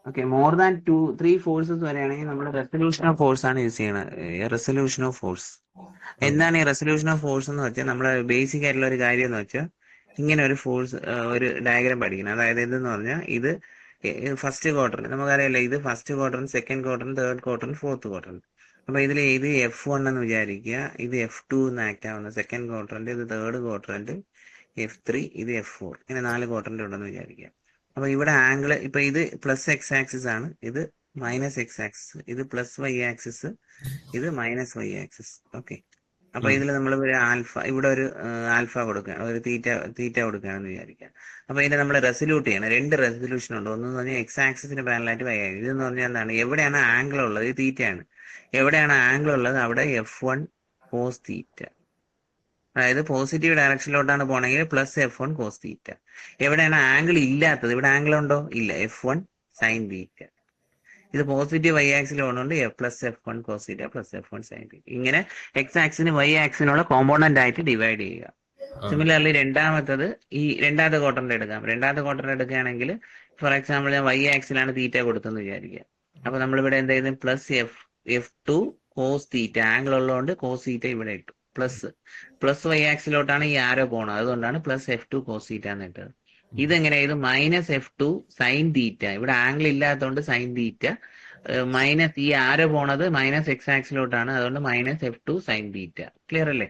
Okay, more than 2-3 forces വരെയാണെങ്കിൽ നമ്മൾ resolution of force ആണ് use ചെയ്യണത്. റെസൊല്യൂഷൻ ഓഫ് ഫോഴ്സ് എന്താണ്? ഈ റെസൊല്യൂഷൻ ഓഫ് ഫോഴ്സ് എന്ന് വെച്ചാൽ നമ്മുടെ ബേസിക് ആയിട്ടുള്ള ഒരു കാര്യം എന്ന് വെച്ചാൽ ഇങ്ങനെ ഒരു ഫോഴ്സ്, ഒരു ഡയഗ്രാം പഠിക്കണം. അതായത് ഇതെന്ന് പറഞ്ഞാൽ ഇത് ഫസ്റ്റ് ക്വാർട്ടർ, നമുക്കറിയാലോ ഇത് first quarter, second quarter, third quarter, fourth quarter. അപ്പൊ ഇതിൽ ഇത് F1 എന്ന് വിചാരിക്കുക, ഇത് F2 എന്ന് ആക്ട് ആവുന്ന സെക്കൻഡ് ക്വാർട്ടറിന്റെ, ഇത് തേർഡ് ക്വാർട്ടറിന്റെ, F3, ഇത് F4, ഇങ്ങനെ 4 ക്വാർട്ടറിന്റെ ഉണ്ടെന്ന് വിചാരിക്കുക. അപ്പൊ ഇവിടെ ആംഗിൾ ഇപ്പൊ ഇത് പ്ലസ് എക്സ് ആക്സിസ് ആണ്, ഇത് മൈനസ് എക്സ് ആക്സിസ്, ഇത് പ്ലസ് വൈ ആക്സിസ്, ഇത് മൈനസ് വൈ ആക്സിസ്. ഓക്കെ, അപ്പൊ ഇതിൽ നമ്മൾ ഒരു ആൽഫ, ഇവിടെ ഒരു ആൽഫ കൊടുക്കുകയാണ്, ഒരു തീറ്റ കൊടുക്കുകയാണെന്ന് വിചാരിക്കുക. അപ്പൊ ഇതിനെ നമ്മൾ റെസൊല്യൂട്ട് ചെയ്യണം. രണ്ട് റെസൊല്യൂഷൻ ഉണ്ട്. ഒന്ന് പറഞ്ഞാൽ എക്സ് ആക്സിസിന് പാരലായിട്ട് വൈ ആക്സിസ്. ഇതെന്ന് പറഞ്ഞാൽ എന്താണ്? എവിടെയാണ് ആംഗിൾ ഉള്ളത്? ഇത് തീറ്റയാണ്. എവിടെയാണ് ആംഗിൾ ഉള്ളത്? അവിടെ F1 കോസ് തീറ്റ. അതായത് പോസിറ്റീവ് ഡയറക്ഷനിലോട്ടാണ് പോകണമെങ്കിൽ പ്ലസ് F1 കോസ് തീറ്റ. എവിടെയാണ് ആംഗിൾ ഇല്ലാത്തത്? ഇവിടെ ആംഗിൾ ഉണ്ടോ? ഇല്ല, F1 സൈൻ തീറ്റ. ഇത് പോസിറ്റീവ് വൈ ആക്സിൽ പോകുന്നുണ്ട്, plus F1 cos theta plus F1 sine theta. ഇങ്ങനെ എക്സ് ആക്സിന് വൈ ആക്സിനുള്ള കോമ്പോണന്റ് ആയിട്ട് ഡിവൈഡ് ചെയ്യുക. സിമിലർലി രണ്ടാമത്തത്, ഈ രണ്ടാമത്തെ ക്വാർട്ടറിന്റെ എടുക്കാം. രണ്ടാമത്തെ ക്വാർട്ടറിന്റെ എടുക്കുകയാണെങ്കിൽ ഫോർ എക്സാമ്പിൾ ഞാൻ വൈ ആക്സിലാണ് തീറ്റ കൊടുത്തെന്ന് വിചാരിക്കുക. അപ്പൊ നമ്മളിവിടെ എന്ത് ചെയ്തു? Plus F2 cos theta, angle ഉള്ളതുകൊണ്ട് കോസ് തീറ്റ ഇവിടെ ഇട്ടു. പ്ലസ് വൈ ആക്സിലോട്ടാണ് ഈ ആരോ പോണത്, അതുകൊണ്ടാണ് പ്ലസ് F2 കോസ് തീറ്റ എന്ന് ഇട്ടത്. ഇതെങ്ങനെ? ഇത് മൈനസ് F2 സൈൻ തീറ്റ, ഇവിടെ ആംഗിൾ ഇല്ലാത്തതുകൊണ്ട് സൈൻ തീറ്റ, മൈനസ് ഈ ആരോ പോണത് മൈനസ് എക്സ് ആക്സിലോട്ടാണ്, അതുകൊണ്ട് minus F2 sine theta. Clear അല്ലേ?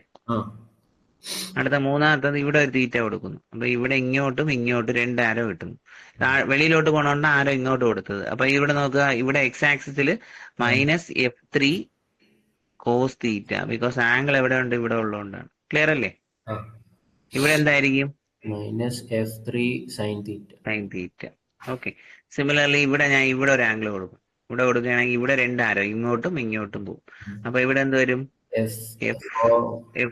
അടുത്ത മൂന്നാമത്തത്, ഇവിടെ ഒരു തീറ്റ കൊടുക്കുന്നു. അപ്പൊ ഇവിടെ ഇങ്ങോട്ടും ഇങ്ങോട്ടും രണ്ട് ആരോ കിട്ടുന്നു. വെളിയിലോട്ട് പോകണോണ്ട് ആരോ ഇങ്ങോട്ട് കൊടുത്തത്. അപ്പൊ ഇവിടെ നോക്കുക, ഇവിടെ എക്സ് ആക്സിസിൽ minus F3 cos theta, because angle എവിടെ ഉണ്ട്? ഇവിടെ ഉള്ളതുകൊണ്ടാണ്. ക്ലിയർ അല്ലേ? ഇവിടെ എന്തായിരിക്കും? Minus F3 sine theta. Sine theta. Okay, similarly ഇവിടെ ഞാൻ ഇവിടെ ഒരു ആംഗിൾ കൊടുക്കും. ഇവിടെ കൊടുക്കുകയാണെങ്കിൽ ഇവിടെ രണ്ട് ആരോ ഇങ്ങോട്ടും ഇങ്ങോട്ടും പോകും. അപ്പൊ ഇവിടെ എന്ത് വരും?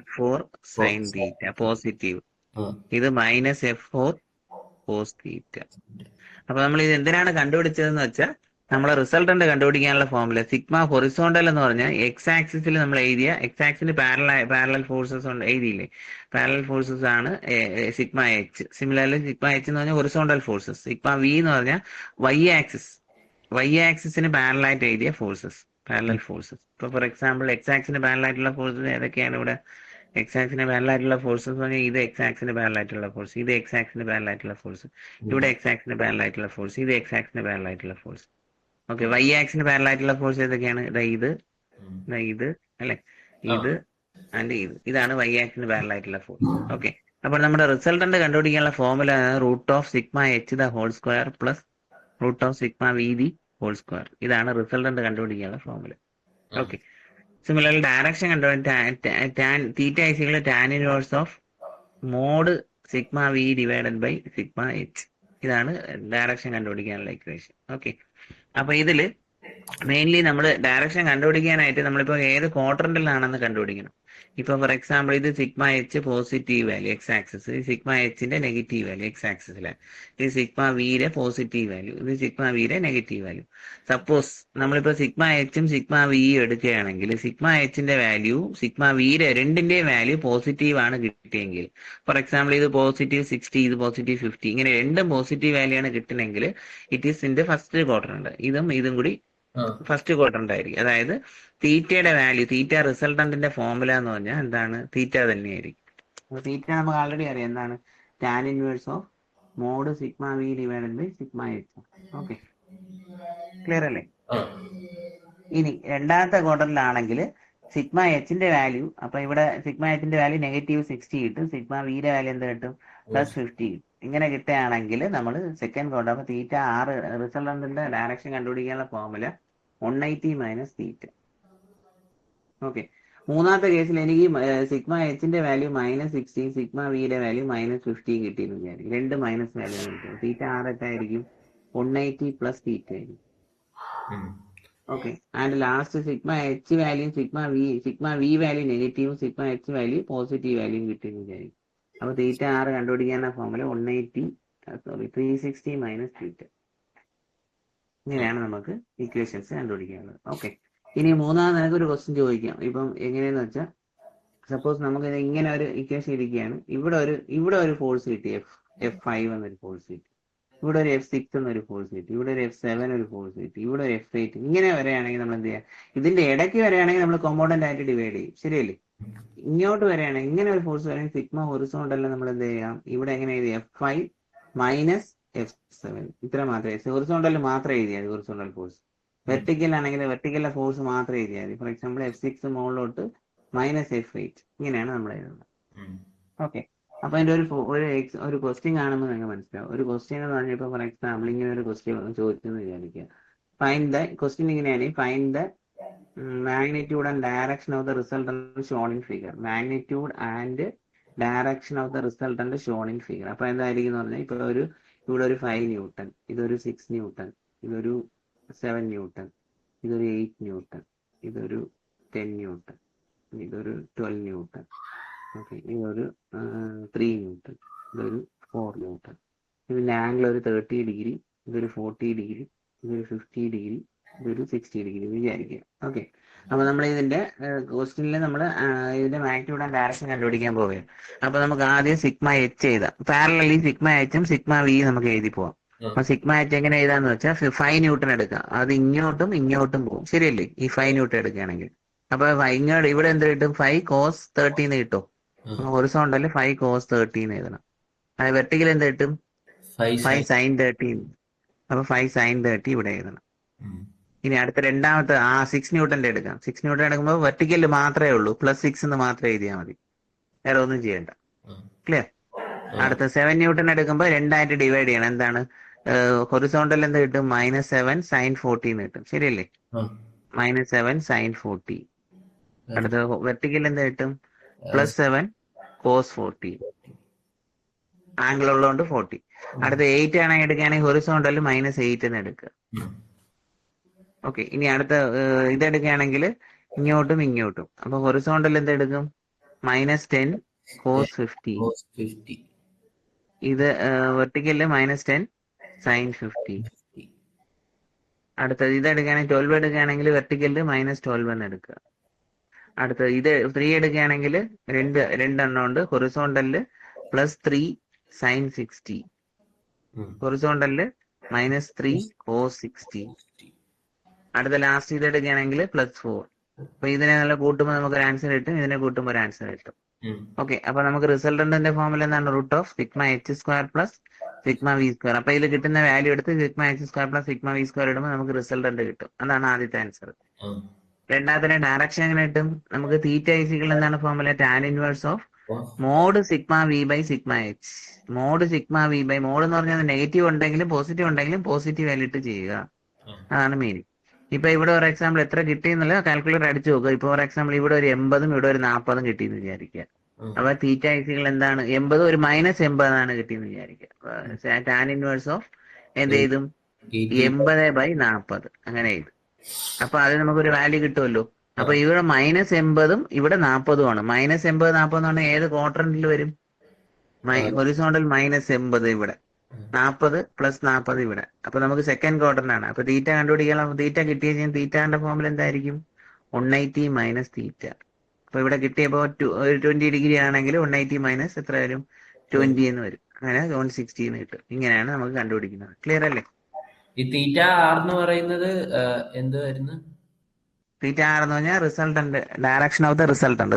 F4 സൈൻ തീറ്റ പോസിറ്റീവ്, ഇത് മൈനസ് F4 കോസ് തീറ്റ. അപ്പൊ നമ്മൾ ഇത് എന്തിനാണ് കണ്ടുപിടിച്ചതെന്ന് വെച്ചാൽ, നമ്മളെ റിസൾട്ടന്റ് കണ്ടുപിടിക്കാനുള്ള ഫോർമുല സിഗ്മ ഹൊറിസോണ്ടൽ എന്ന് പറഞ്ഞാൽ എക്സ് ആക്സിസിൽ നമ്മൾ എഴുതിയ, എക്സ് ആക്സിന് പാരലൽ ഫോഴ്സസ് ഉണ്ട്, എഴുതിയില്ലേ? പാരലൽ ഫോഴ്സസ് ആണ് sigma H. Similarly sigma H എന്ന് പറഞ്ഞാൽ ഹൊറിസോണ്ടൽ ഫോഴ്സസ്. സിഗ്മ വി എന്ന് പറഞ്ഞാൽ വൈ ആക്സിസിന് പാരലായിട്ട് എഴുതിയ ഫോഴ്സസ്, പാരലൽ ഫോഴ്സസ്. ഇപ്പൊ ഫോർ എക്സാമ്പിൾ എക്സ് ആക്സിന് പാരലായിട്ടുള്ള ഫോഴ്സസ് ഏതൊക്കെയാണ്? ഇവിടെ എക്സ് ആക്സിന് പാരലായിട്ടുള്ള ഫോഴ്സസ് പറഞ്ഞാൽ ഇത് എക്സ് ആക്സിന് പാരലായിട്ടുള്ള ഫോഴ്സ്, ഇത് എക്സ് ആക്സിന് പാരലായിട്ടുള്ള ഫോഴ്സ്, ഇവിടെ എക്സ് ആക്സിന് പാരലായിട്ടുള്ള ഫോഴ്സ്, ഇത് എക്സ് ആക്സിന് പാരലായിട്ടുള്ള ഫോഴ്സ്. ഓക്കെ, വൈ ആക്സിന് പാരലായിട്ടുള്ള ഫോഴ്സ് ഏതൊക്കെയാണ്? ഇത് അല്ലെ, ഇത് ആൻഡ് ഇതാണ് വൈ ആക്സിന് പാരലായിട്ടുള്ള ഫോഴ്സ്. ഓക്കെ, അപ്പോൾ നമ്മുടെ റിസൾട്ടന്റ് കണ്ടുപിടിക്കാനുള്ള formula root of sigma H the whole square plus root of sigma V the whole square. ഇതാണ് റിസൾട്ടന്റ് കണ്ടുപിടിക്കാനുള്ള ഫോർമുല. ഓക്കെ, സിമിലർലി ഡയറക്ഷൻ കണ്ടുപിടിക്കാൻ theta equal tan inverse of mod sigma V divided by sigma H. ഇതാണ് direction കണ്ടുപിടിക്കാനുള്ള equation. Okay, അപ്പൊ ഇതില് mainly നമ്മൾ direction കണ്ടുപിടിക്കാനായിട്ട് നമ്മളിപ്പോ ഏത് ക്വാഡ്രന്റിലാണെന്ന് കണ്ടുപിടിക്കണം. ഇപ്പൊ ഫോർ എക്സാമ്പിൾ ഇത് sigma H positive value X axis, ഇത് സിഗ്മ എച്ചിന്റെ നെഗറ്റീവ് വാല്യൂ എക്സ് ആക്സിസിലാണ്, ഇത് സിഗ്മ വിയുടെ പോസിറ്റീവ് വാല്യൂ, ഇത് സിഗ്മ വിയുടെ നെഗറ്റീവ് വാല്യൂ. സപ്പോസ് നമ്മളിപ്പോ സിഗ്മ എച്ചും സിഗ്മ വിയും എടുക്കുകയാണെങ്കിൽ സിഗ്മ എച്ചിന്റെ വാല്യൂ സിഗ്മ വിയുടെ രണ്ടിന്റെയും വാല്യൂ പോസിറ്റീവ് ആണ് കിട്ടിയെങ്കിൽ, ഫോർ എക്സാമ്പിൾ ഇത് പോസിറ്റീവ് 60, ഇത് പോസിറ്റീവ് 50, ഇങ്ങനെ രണ്ടും പോസിറ്റീവ് വാല്യൂ ആണ് കിട്ടുന്നെങ്കിൽ it is in the first quadrant. ഇതും കൂടി ഫസ്റ്റ് ക്വാഡ്രന്റ് ആയിരിക്കും. അതായത് തീറ്റയുടെ വാല്യൂ, തീറ്റ റിസൾട്ടന്റിന്റെ ഫോർമുല എന്ന് പറഞ്ഞാൽ എന്താണ്? തീറ്റ തന്നെയായിരിക്കും. അപ്പൊ തീറ്റ നമുക്ക് ആൾറെഡി അറിയാം, എന്താണ്? Tan inverse of mod sigma V divided by sigma H. Okay, clear അല്ലേ? ഇനി രണ്ടാമത്തെ ക്വാഡ്രന്റിലാണെങ്കിൽ സിഗ്മ എച്ചിന്റെ വാല്യൂ, അപ്പൊ ഇവിടെ സിഗ്മ എച്ചിന്റെ വാല്യൂ -60 കിട്ടും, സിഗ്മ വിയുടെ വാല്യൂ എന്ത് കിട്ടും? +50 കിട്ടും. ഇങ്ങനെ കിട്ടുകയാണെങ്കിൽ നമ്മൾ സെക്കൻഡ് ക്വാഡ്രന്റ്, അപ്പൊ തീറ്റ റിസൾട്ടന്റിന്റെ ഡയറക്ഷൻ കണ്ടുപിടിക്കാനുള്ള ഫോർമുല 180 മൈനസ് തീറ്റ. ഓക്കെ, മൂന്നാമത്തെ കേസിൽ എനിക്ക് സിഗ്മ എച്ചിന്റെ വാല്യൂ -60, സിഗ്മ വിയുടെ വാല്യൂ -50 കിട്ടിയെന്ന് വിചാരിക്കും. രണ്ട് മൈനസ് വാല്യൂ കിട്ടും. തീറ്റ എട്ടായിരിക്കും? 180 പ്ലസ് തീറ്റ ആയിരിക്കും. Okay, and last sigma H value sigma V value നെഗറ്റീവും സിഗ്മ എച്ച് വാല്യൂ പോസിറ്റീവ് വാല്യൂയും കിട്ടിയെന്ന് വിചാരിക്കും. അപ്പൊ തീറ്റ കണ്ടുപിടിക്കാനുള്ള ഫോർമുല 360 മൈനസ് തീറ്റ. ഇങ്ങനെയാണ് നമുക്ക് ഇക്വേഷൻസ് കണ്ടുപിടിക്കാനുള്ളത്. ഓക്കെ, ഇനി മൂന്നാമത് എനിക്ക് ഒരു ക്വസ്റ്റ്യൻ ചോദിക്കാം. ഇപ്പം എങ്ങനെയെന്ന് വെച്ചാൽ, സപ്പോസ് നമുക്ക് ഇങ്ങനെ ഒരു ഇക്വേഷൻ ഇരിക്കുകയാണ്, ഇവിടെ ഒരു ഫോഴ്സ് കിട്ടി, F5 എന്നൊരു ഫോഴ്സ് കിട്ടി. ഇവിടെ ഒരു F6 എന്നൊരു ഫോഴ്സ് കിട്ടി, ഇവിടെ ഒരു F7 ഒരു ഫോഴ്സ് കിട്ടി, ഇവിടെ ഒരു F8 ഇങ്ങനെ വരെയാണെങ്കിൽ നമ്മൾ എന്ത് ചെയ്യാം, ഇതിന്റെ ഇടയ്ക്ക് വരെയാണെങ്കിൽ നമ്മൾ കോമ്പൗണ്ടന്റ് ആയിട്ട് ഡിവൈഡ് ചെയ്യും, ശരിയല്ലേ? ഇങ്ങോട്ട് വരെയാണെങ്കിൽ ഇങ്ങനെ ഒരു ഫോഴ്സ് വരെയാണെങ്കിൽ സിഗ്മ ഹൊറിസോണ്ടൽ നമ്മൾ എന്ത് ചെയ്യാം, ഇവിടെ എങ്ങനെ എഴുതി F5 മൈനസ് F7 ഇത്ര മാത്രമേ, ഹൊറിസോണ്ടൽ മാത്രമേ എഴുതിയാൽ ഹൊറിസോണ്ടൽ ഫോഴ്സ്. വെർട്ടിക്കൽ ആണെങ്കിൽ വെർട്ടിക്കലിലെ ഫോഴ്സ് മാത്രമേ എഴുതിയാൽ മതി. ഫോർ എക്സാമ്പിൾ F6 മുകളിലോട്ട് മൈനസ് F8 ഇങ്ങനെയാണ് നമ്മൾ എഴുതുന്നത്. ഓക്കെ, അപ്പൊ അതിന്റെ ഒരു ക്വസ്റ്റ്യൻ കാണുമ്പോൾ നിങ്ങൾക്ക് മനസ്സിലാവും. ഒരു ക്വസ്റ്റ്യൻ എന്ന് പറഞ്ഞപ്പോൾ ഫോർ എക്സാമ്പിൾ ഇങ്ങനെ ഒരു ക്വസ്റ്റ്യൻ ചോദിച്ചെന്ന് വിചാരിക്കുക. ഫൈൻഡ് ദ ക്വസ്റ്റ്യൻ ഇങ്ങനെയാണ്, find the magnitude and direction of the resultant shown in figure. Magnitude and direction of the resultant shown in figure. അപ്പൊ എന്തായിരിക്കും എന്ന് പറഞ്ഞാൽ, ഇപ്പൊ ഇവിടെ ഒരു 5 ന്യൂട്ടൺ, ഇതൊരു 6 ന്യൂട്ടൺ, ഇതൊരു 7 ന്യൂട്ടൺ, ഇതൊരു 8 ന്യൂട്ടൺ, ഇതൊരു 10 ന്യൂട്ടൺ, ഇതൊരു 12 ന്യൂട്ടൺ, ഓക്കെ, ഇതൊരു 3 ന്യൂട്ടൺ, ഇതൊരു 4 ന്യൂട്ടൺ. ഇതിന്റെ ആംഗിൾ ഒരു 30 ഡിഗ്രി, ഇതൊരു 40 ഡിഗ്രി, ഇതൊരു 50 ഡിഗ്രി, ഇതൊരു 60 ഡിഗ്രി വിചാരിക്കുക. ഓക്കെ, അപ്പൊ നമ്മൾ ഇതിന്റെ ക്വസ്റ്റ്യനിൽ നമ്മൾ ഇതിന്റെ മാഗ്നിറ്റ്യൂഡ് ആൻഡ് ഡയറക്ഷൻ കണ്ടുപിടിക്കാൻ പോവുകയാണ്. അപ്പൊ നമുക്ക് ആദ്യം സിഗ്മ എച്ച് എഴുതാം. പാരലലി സിഗ്മ എച്ചും സിഗ്മ വി നമുക്ക് എഴുതി പോവാം. അപ്പൊ സിഗ്മ എച്ച് എങ്ങനെ എഴുതാന്ന് വെച്ചാൽ 5 ന്യൂട്ടൺ എടുക്കാം, അത് ഇങ്ങോട്ടും ഇങ്ങോട്ടും പോകും, ശരിയല്ലേ? ഈ 5 ന്യൂട്ടൺ എടുക്കുകയാണെങ്കിൽ അപ്പൊ ഇങ്ങോട്ട് ഇവിടെ എന്ത് കിട്ടും, 5 cos 30 എന്ന് കിട്ടും. ഹൊറിസോണ്ടല് 5 cos 30 എഴുതണം. അത് വെർട്ടിക്കൽ എന്ത് കിട്ടും, 5 sin 30. അപ്പൊ 5 sin 30 ഇവിടെ എഴുതണം. ഇനി അടുത്ത രണ്ടാമത്തെ 6 ന്യൂട്ടന്റെ എടുക്കാം. 6 ന്യൂട്ടൺ എടുക്കുമ്പോൾ വെർട്ടിക്കലിൽ മാത്രമേ ഉള്ളൂ, +6 എന്ന് മാത്രം എഴുതിയാൽ മതി, വേറെ ഒന്നും ചെയ്യണ്ട. ക്ലിയർ? അടുത്ത 7 ന്യൂട്ടൺ എടുക്കുമ്പോൾ 2 ആയിട്ട് ഡിവൈഡ് ചെയ്യണം. എന്താണ്, ഹൊറിസോണ്ടൽ എന്ത് കിട്ടും, -7 sin 40 എന്ന് കിട്ടും, ശരിയല്ലേ? -7 sin 40. അടുത്ത വെർട്ടിക്കൽ എന്ത് കിട്ടും, +7 cos 40, ആംഗിൾ ഉള്ളതുകൊണ്ട് 40. അടുത്ത 8 ആണെങ്കിൽ എടുക്കുകയാണെങ്കിൽ ഹൊറിസോണ്ടൽ -8 എന്ന് എടുക്കുക. ഓക്കെ, ഇനി അടുത്ത ഇതെടുക്കുകയാണെങ്കിൽ ഇങ്ങോട്ടും ഇങ്ങോട്ടും, അപ്പൊ ഹൊറിസോണ്ടൽ എന്ത് എടുക്കും, -10 cos 50. ഇത് വെർട്ടിക്കലില് -10 sin 50. അടുത്തത് ഇതെടുക്കുകയാണെങ്കിൽ 12 എടുക്കുകയാണെങ്കിൽ വെർട്ടിക്കലില് -12 എന്ന് എടുക്കുക. അടുത്തത് ഇത് 3 എടുക്കുകയാണെങ്കിൽ രണ്ടെണ്ണം ഉണ്ട്, ഹൊറിസോണ്ടലില് +3 sin 60, ഹൊറിസോണ്ടലില് -3 cos 60. അടുത്ത ലാസ്റ്റ് ഇത് എടുക്കുകയാണെങ്കിൽ +4. അപ്പൊ ഇതിനെ നല്ല കൂട്ടുമ്പോൾ നമുക്ക് ഒരു ആൻസർ കിട്ടും, ഇതിനെ കൂട്ടുമ്പോൾ ഒരു ആൻസർ കിട്ടും. ഓക്കെ, അപ്പൊ നമുക്ക് റിസൾട്ടന്റിന്റെ ഫോമുല എന്താണ്, √σh² +σv². അപ്പൊ ഇതിൽ കിട്ടുന്ന വാല്യൂ എടുത്ത് σh² +σv² ഇടുമ്പോൾ നമുക്ക് റിസൾട്ടന്റ് കിട്ടും. അതാണ് ആദ്യത്തെ ആൻസർ. രണ്ടാമത്തെ ഡയറക്ഷൻ എങ്ങനെ കിട്ടും, നമുക്ക് തീറ്റ ഈക്വൽ എന്താണ് formula, tan inverse of mod σv/σh. Mod σv/ mod എന്ന് പറഞ്ഞാൽ നെഗറ്റീവ് ഉണ്ടെങ്കിലും പോസിറ്റീവ് ഉണ്ടെങ്കിലും പോസിറ്റീവ് വാല്യൂ ഇട്ട് ചെയ്യുക, അതാണ് മീനിങ്. ഇപ്പൊ ഇവിടെ ഒരു എക്സാമ്പിൾ എത്ര കിട്ടിയെന്നുള്ള കാൽക്കുലേറ്റർ അടിച്ചു നോക്കുക. ഇപ്പൊ ഫോർ എക്സാമ്പിൾ ഇവിടെ ഒരു 80ഉം ഇവിടെ ഒരു 40ഉം കിട്ടിയെന്ന് വിചാരിക്കുക. അപ്പൊ തീറ്റ ഈക്വൽ എന്താണ്, 80 ഒരു -80 ആണ് കിട്ടിയെന്ന് വിചാരിക്കുക. tan ഇൻവേഴ്സ് ഓഫ് എന്ത് ചെയ്തും 80/40 അങ്ങനെ ചെയ്തു. അപ്പൊ അത് നമുക്കൊരു വാല്യൂ കിട്ടുമല്ലോ. അപ്പൊ ഇവിടെ -80ഉം ഇവിടെ 40ഉം ആണ്. -80 40 എന്ന് പറഞ്ഞാൽ ഏത് ക്വാഡ്രന്റിൽ വരും, ഹൊറിസോണ്ടൽ -80 ഇവിടെ, 40 + 40 ഇവിടെ. അപ്പൊ നമുക്ക് സെക്കൻഡ് ക്വാഡ്രന്റ് ആണ്. അപ്പൊ തീറ്റ കണ്ടുപിടിക്കണം. തീറ്റ കിട്ടിയ കഴിഞ്ഞാൽ തീറ്റാന്റെ ഫോമിൽ എന്തായിരിക്കും, 180 - തീറ്റ. അപ്പൊ ഇവിടെ കിട്ടിയപ്പോ 20 ഡിഗ്രി ആണെങ്കിൽ 180 മൈനസ് എത്ര വരും, 20 എന്ന് വരും. അങ്ങനെ 160 എന്ന് കിട്ടും. ഇങ്ങനെയാണ് നമുക്ക് കണ്ടുപിടിക്കുന്നത്. ക്ലിയർ അല്ലേ? ഈ തീറ്റ ആർ എന്ന് പറയുന്നത് എന്ത് വരുന്നു? തീറ്റ ആർ എന്ന് പറഞ്ഞാൽ resultant, direction of the resultant.